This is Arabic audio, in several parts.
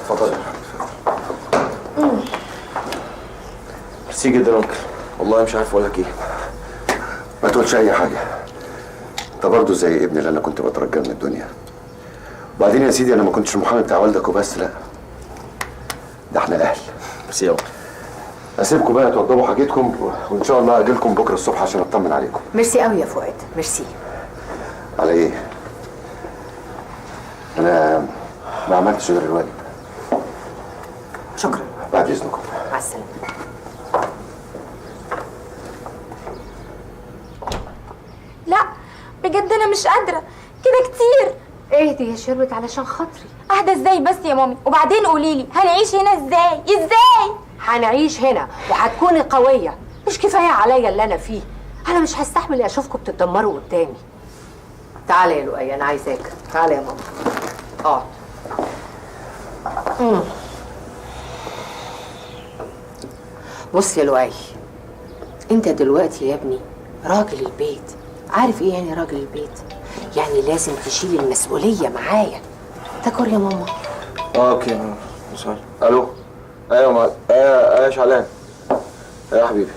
اتفضلي. ميرسي جدا يا انكل، والله مش عارف اقول لك ايه. ما تقولش اي حاجه، انت برضه زي ابني اللي انا كنت بترجاه من الدنيا. وبعدين يا سيدي انا ما كنتش المحامي بتاع والدك وبس، لا ده احنا اهل. ميرسي يا انكل. اسيبكم بقى توضبوا حاجتكم وان شاء الله اجيلكم بكره الصبح عشان اطمن عليكم. ميرسي قوي يا فؤاد، ميرسي. على ايه؟ انا ما عملتش غير الواجب. شكرا. بعد اذنكم. مع السلامه. لا بجد انا مش قادره كده كتير. اهدي يا شربت علشان خاطري. اهدى ازاي بس يا مامي؟ وبعدين قوليلي هنعيش هنا ازاي؟ هنعيش هنا وهتكوني قويه، مش كفايه عليا اللي انا فيه. انا مش هستحمل اشوفكم بتتدمروا قدامي. تعالى يا لؤي، انا عايزاك. تعالى يا ماما. اقعد. بص يا لؤي، انت دلوقتي يا ابني راجل البيت. عارف ايه يعني راجل البيت؟ يعني لازم تشيل المسؤوليه معايا. تاكل يا ماما. اوكي يا ماما. الو. ايوه معاك. ايوه يا شعلان. ايوه يا حبيبي.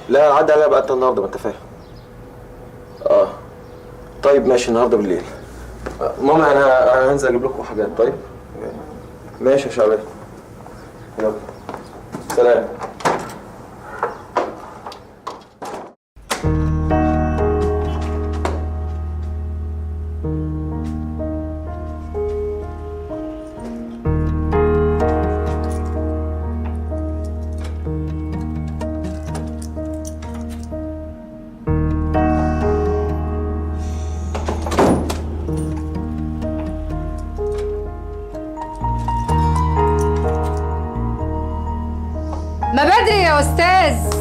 لا عدى عليا بقى النهارده، ما انت فاهم. طيب ماشي، النهارده بالليل. ماما انا هنزل اجيب لكم حاجات. طيب ماشي يا شعلان. يلا سلام. ما بدري يا أستاذ.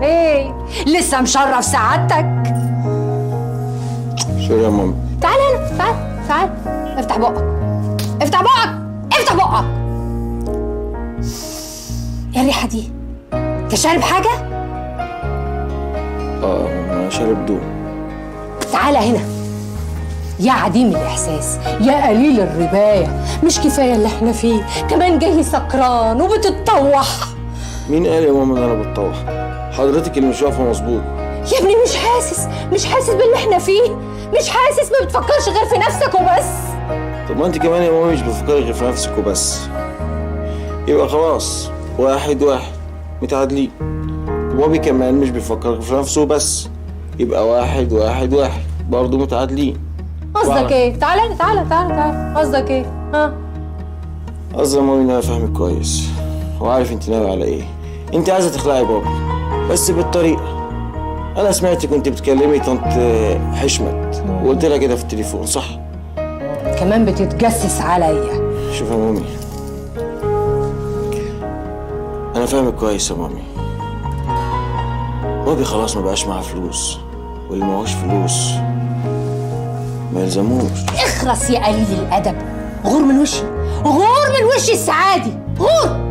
ايه لسه مشرف سعادتك؟ شو يا ماما؟ تعال هنا، تعال افتح بقك، افتح بقك، افتح بقك. ايه الريحة دي؟ انت شارب حاجة؟ انا شارب دوب. تعالى هنا يا عديم الإحساس، يا قليل الرباية. مش كفاية اللي احنا فيه، كمان جاي سكران وبتتطوح. مين قال يا ماما ان انا بتطوح؟ حضرتك اللي مش واقفه مظبوط. يا ابني مش حاسس باللي احنا فيه، مش حاسس، ما بتفكرش غير في نفسك وبس. طب ما انت كمان يا ماما مش بتفكري غير في نفسك وبس. يبقى خلاص واحد متعادلين. وبابي كمان مش بيفكر في نفسه بس، يبقى واحد برضه متعادلين. قصدك ايه؟ تعالى قصدك ايه؟ ها؟ قصدي يا مامي ان انا فاهمك كويس وعارف انت ناوي على ايه. انت عايزه تخلعي بابي بس بالطريقه. انا سمعتك كنت بتكلمي طنط حشمت وقلت لها كده في التليفون، صح؟ كمان بتتجسس عليا. شوف يا مامي، انا فاهمك كويس يا مامي. بابي خلاص ما بقاش معاه فلوس، واللي معهوش فلوس ما يلزموش. اخرس يا قليل الادب، غور من وشي السعادي، غور.